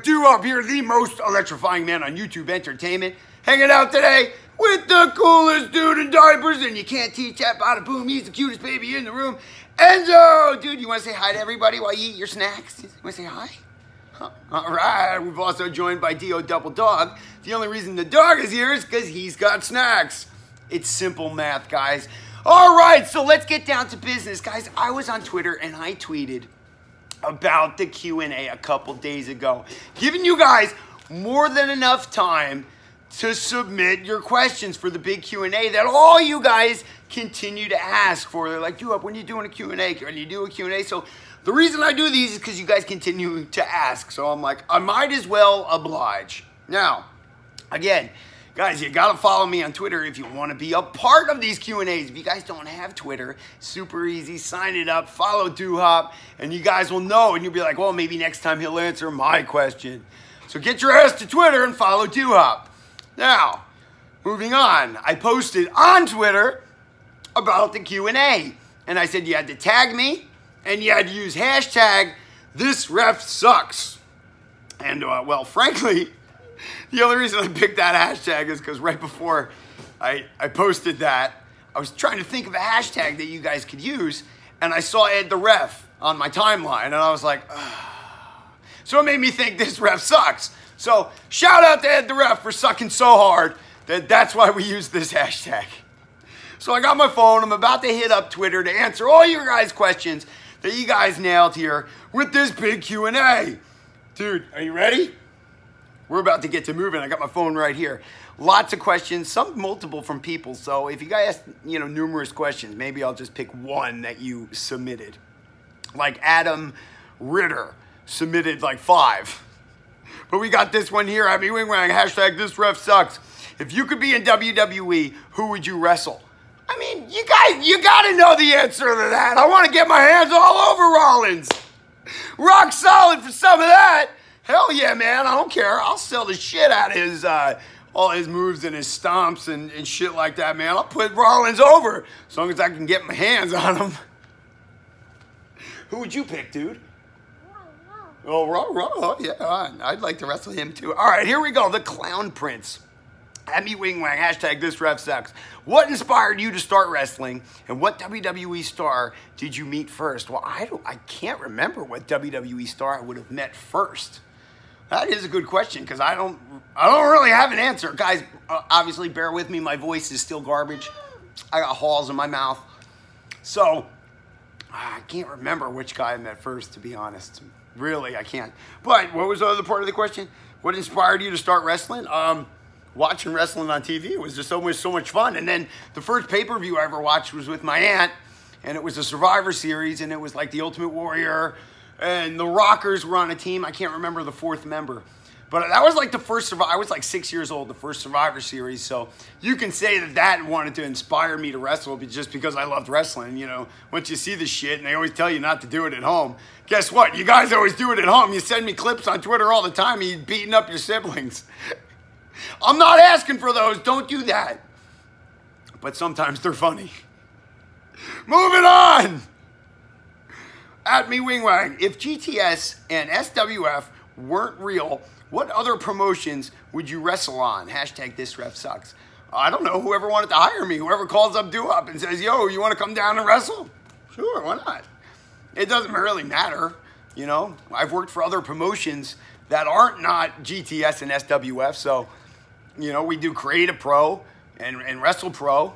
Duhop here, the most electrifying man on YouTube entertainment, hanging out today with the coolest dude in diapers, and you can't teach that, bada boom, he's the cutest baby in the room, Enzo! Dude, you want to say hi to everybody while you eat your snacks? You want to say hi? Huh. All right, we've also joined by D.O. Double Dog. The only reason the dog is here is because he's got snacks. It's simple math, guys. All right, so let's get down to business, guys. I was on Twitter and I tweeted about the Q&A a couple days ago, giving you guys more than enough time to submit your questions for the big Q&A that all you guys continue to ask for. They're like, Duhop, when are you doing a Q&A? Can you do a Q&A? So the reason I do these is because you guys continue to ask. So I'm like, I might as well oblige. Now, again, guys, you gotta follow me on Twitter if you want to be a part of these Q&As. If you guys don't have Twitter, super easy. Sign it up, follow Duhop, and you guys will know, and you'll be like, well, maybe next time he'll answer my question. So get your ass to Twitter and follow Duhop. Now, moving on, I posted on Twitter about the Q&A, and I said you had to tag me, and you had to use hashtag #ThisRefSucks. And, well, frankly, the only reason I picked that hashtag is because right before I posted that, I was trying to think of a hashtag that you guys could use, and I saw Ed the Ref on my timeline, and I was like, ugh. So it made me think this ref sucks. So shout out to Ed the Ref for sucking so hard that's why we use this hashtag. So I got my phone, I'm about to hit up Twitter to answer all your guys' questions that you guys nailed here with this big Q&A. Dude, are you ready? We're about to get to moving. I got my phone right here. Lots of questions, some multiple from people. So if you guys ask, numerous questions, maybe I'll just pick one that you submitted. Like Adam Ritter submitted like 5. But we got this one here. Abby Wingwang, hashtag #ThisRefSucks. If you could be in WWE, who would you wrestle? I mean, you got to know the answer to that. I want to get my hands all over Rollins. Rock solid for some of that. Hell yeah, man, I don't care. I'll sell the shit out of his, all his moves and his stomps and shit like that, man. I'll put Rollins over as long as I can get my hands on him. Who would you pick, dude? Oh, yeah, I'd like to wrestle him too. All right, here we go, the Clown Prince. Abby Wingwang, hashtag #ThisRefSucks. What inspired you to start wrestling, and what WWE star did you meet first? Well, I can't remember what WWE star I would have met first. That is a good question because I don't really have an answer. Guys, obviously bear with me. My voice is still garbage. I got halls in my mouth. So I can't remember which guy I met first, to be honest. Really, I can't. But what was the other part of the question? What inspired you to start wrestling? Watching wrestling on TV was just so much fun. And then the first pay-per-view I ever watched was with my aunt, and it was a Survivor Series, and it was like the Ultimate Warrior, and the Rockers were on a team. I can't remember the 4th member. But that was like the first Survivor. I was like 6 years old, the first Survivor Series. So you can say that wanted to inspire me to wrestle just because I loved wrestling. Once you see the shit, and they always tell you not to do it at home. Guess what? You guys always do it at home. You send me clips on Twitter all the time. You beating up your siblings. I'm not asking for those. Don't do that. But sometimes they're funny. Moving on. At me Wingwang, if GTS and SWF weren't real, what other promotions would you wrestle on? Hashtag #ThisRefSucks. I don't know. Whoever wanted to hire me, whoever calls up Duhop and says, yo, you want to come down and wrestle? Sure, why not? It doesn't really matter. I've worked for other promotions that aren't not GTS and SWF. So, we do Creative Pro and Wrestle Pro.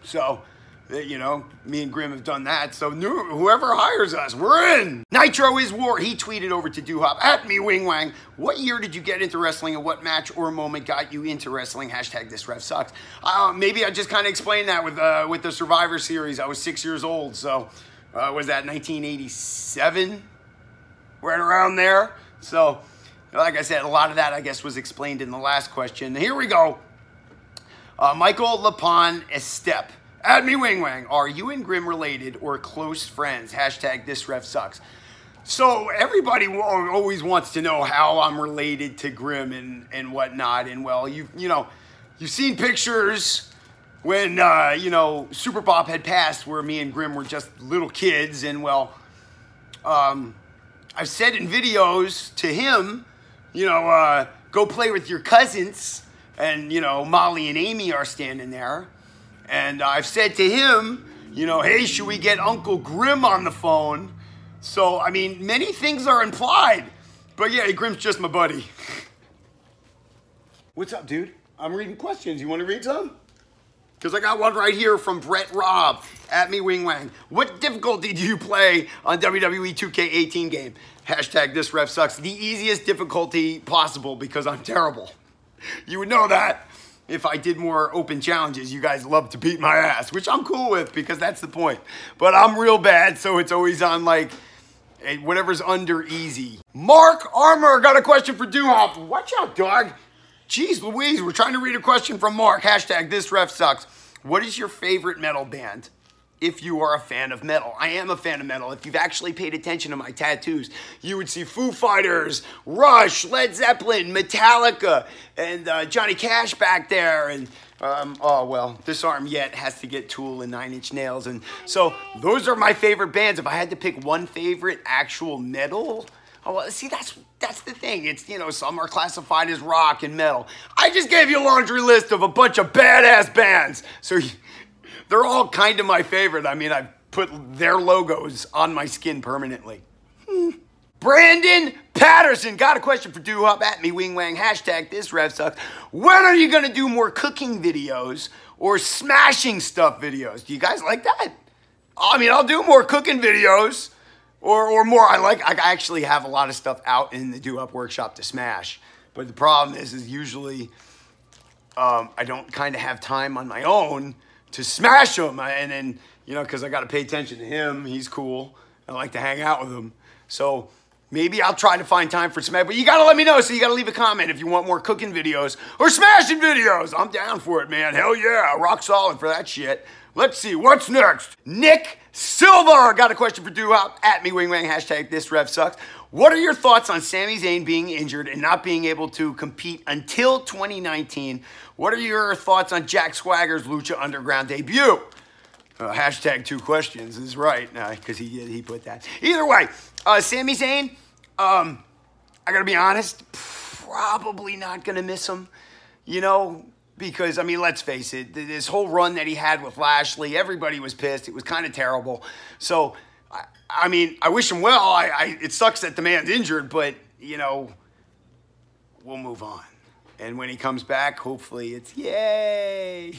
So, me and Grim have done that. So whoever hires us, we're in. Nitro is War. He tweeted over to Duhop, at me Wingwang. What year did you get into wrestling, and what match or moment got you into wrestling? Hashtag #ThisRefSucks. Maybe I just kind of explained that with the Survivor Series. I was 6 years old. So was that 1987? Right around there. So like I said, a lot of that, I guess, was explained in the last question. Here we go. Michael Lapon Estep. At me Wingwang, are you and Grim related or close friends? Hashtag #ThisRefSucks. So everybody always wants to know how I'm related to Grim and whatnot. And well, you've seen pictures when Super Pop had passed, where me and Grim were just little kids. And well, I've said in videos to him go play with your cousins. And, Molly and Amy are standing there. And I've said to him, hey, should we get Uncle Grim on the phone? So, I mean, many things are implied. But yeah, Grim's just my buddy. What's up, dude? I'm reading questions. You want to read some? Because I got one right here from Brett Robb, at me Wing Wang. What difficulty do you play on WWE 2K18 game? Hashtag this ref sucks. The easiest difficulty possible because I'm terrible. You would know that if I did more open challenges. You guys love to beat my ass, which I'm cool with because that's the point. But I'm real bad, so it's always on like whatever's under easy. Mark Armour got a question for Duhop. Watch out, dog. Jeez Louise, we're trying to read a question from Mark. Hashtag this ref sucks. What is your favorite metal band? If you are a fan of metal. I am a fan of metal. If you've actually paid attention to my tattoos, you would see Foo Fighters, Rush, Led Zeppelin, Metallica, and Johnny Cash back there. And, this arm yet has to get Tool and 9 Inch Nails. And so those are my favorite bands. If I had to pick one favorite actual metal, see, that's the thing. It's, some are classified as rock and metal. I just gave you a laundry list of a bunch of badass bands. So they're all kind of my favorite. I mean, I put their logos on my skin permanently. Brandon Patterson got a question for Duhop, at me Wing Wang. Hashtag this ref sucks. When are you going to do more cooking videos or smashing stuff videos? Do you guys like that? I mean, I'll do more cooking videos. Or more. I actually have a lot of stuff out in the Duhop workshop to smash. But the problem is usually I don't kind of have time on my own to smash them. And then, because I got to pay attention to him. He's cool. I like to hang out with him. So maybe I'll try to find time for smash. But you got to let me know. So you got to leave a comment if you want more cooking videos or smashing videos. I'm down for it, man. Hell yeah. Rock solid for that shit. Let's see. What's next? Nick Silva got a question for Duhop, at me Wing Wang. Hashtag this ref sucks. What are your thoughts on Sami Zayn being injured and not being able to compete until 2019? What are your thoughts on Jack Swagger's Lucha Underground debut? Hashtag 2 questions is right, because he put that. Either way, Sami Zayn, I gotta be honest, probably not gonna miss him, because, I mean, let's face it, this whole run that he had with Lashley, everybody was pissed. It was kind of terrible. So, I mean, I wish him well. It sucks that the man's injured, but, we'll move on. And when he comes back, hopefully it's yay.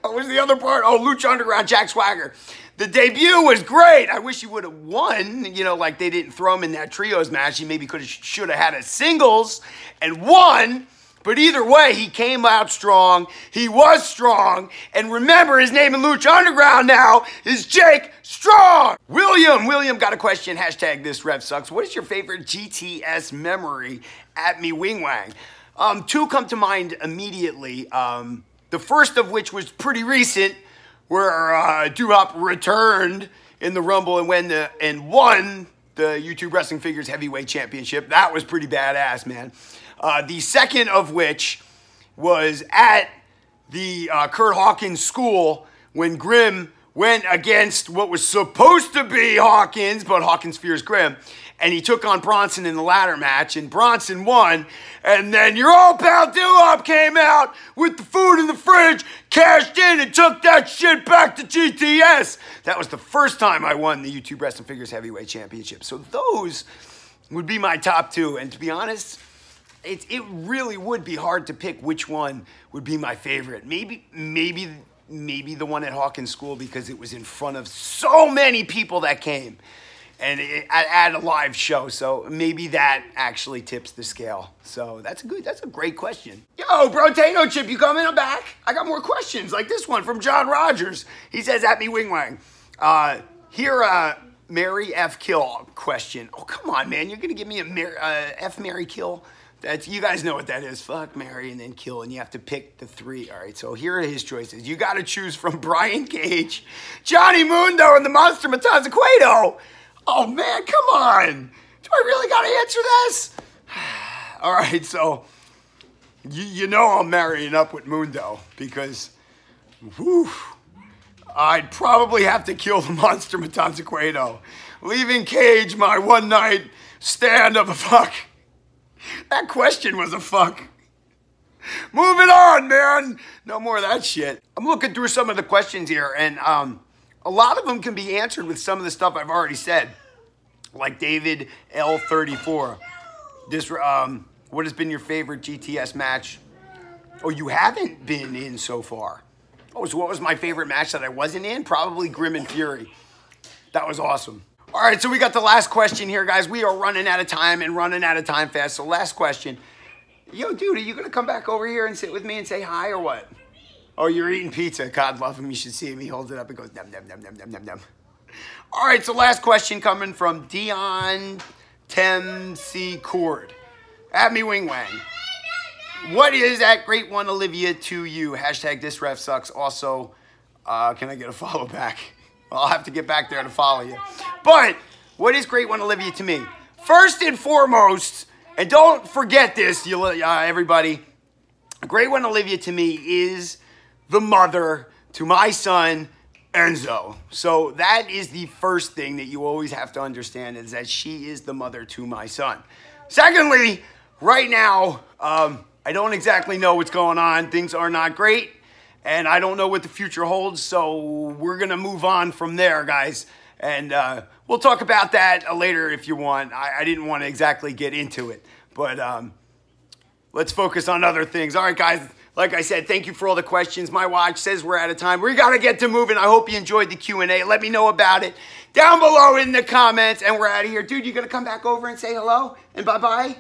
What was the other part? Oh, Lucha Underground, Jack Swagger. The debut was great. I wish he would have won, like they didn't throw him in that trios match. He maybe should have had a singles and won. But either way, he came out strong. He was strong. And remember, his name in Lucha Underground now is Jake Strong. William got a question. Hashtag this ref sucks. What is your favorite GTS memory, at me Wing Wang? 2 come to mind immediately. The first of which was pretty recent, where Duhop returned in the Rumble and won the YouTube Wrestling Figures Heavyweight Championship. That was pretty badass, man. The second of which was at the Kurt Hawkins school when Grimm went against what was supposed to be Hawkins, but Hawkins fears Grimm. And he took on Bronson in the ladder match, and Bronson won. And then your old pal Duhop came out with the food in the fridge, cashed in, and took that shit back to GTS. That was the first time I won the YouTube Wrestling Figures Heavyweight Championship. So those would be my top 2. And to be honest, it really would be hard to pick which one would be my favorite. Maybe the one at Hawkins School, because it was in front of so many people that came. And at a live show, so maybe that actually tips the scale. So that's a great question. Yo, bro, Tato Chip, you coming? I'm back. I got more questions, like this one from John Rogers. He says, at me Wing Wang. Here, Mary F. Kill question. Oh, come on, man. You're going to give me a F, Mary, Kill? You guys know what that is. Fuck, Mary, and then kill, and you have to pick the 3. All right, so here are his choices. You got to choose from Brian Cage, Johnny Mundo, and the Monster Matanza Cueto. Oh, man, come on. Do I really got to answer this? All right, so you know I'm marrying up with Mundo because, I'd probably have to kill the Monster Matanza Cueto. Leaving Cage my one-night stand of a fuck. That question was a fuck. Moving on, man. No more of that shit. I'm looking through some of the questions here, and a lot of them can be answered with some of the stuff I've already said. Like David L34. This, what has been your favorite GTS match? Oh, you haven't been in so far. Oh, so what was my favorite match that I wasn't in? Probably Grim and Fury. That was awesome. All right, so we got the last question here, guys. We are running out of time and running out of time fast. So last question. Yo, dude, are you going to come back over here and sit with me and say hi or what? Oh, you're eating pizza. God love him. You should see him. He holds it up and goes, num, num, num, num, num, num, num. All right, so last question coming from Dion Temc Cord. At me wing wang. What is that great one, Olivia, to you? Hashtag this ref sucks. Also, can I get a follow back? I'll have to get back there to follow you. But what is great one, Olivia, to me? First and foremost, and don't forget this, everybody. Great one, Olivia, to me is the mother to my son, Enzo. So that is the first thing that you always have to understand, is that she is the mother to my son. Secondly, right now, I don't exactly know what's going on. Things are not great, and I don't know what the future holds, so we're going to move on from there, guys. And we'll talk about that later if you want. I didn't want to exactly get into it, but let's focus on other things. All right, guys. Like I said, thank you for all the questions. My watch says we're out of time. We got to get to moving. I hope you enjoyed the Q&A. Let me know about it down below in the comments, and we're out of here. Dude, you going to come back over and say hello and bye-bye?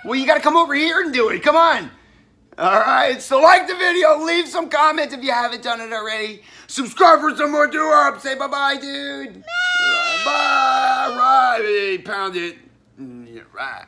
Well, you got to come over here and do it. Come on. All right. So like the video. Leave some comments if you haven't done it already. Subscribe for some more Duhop. Say bye-bye, dude. Bye. Right. Pound it. Right.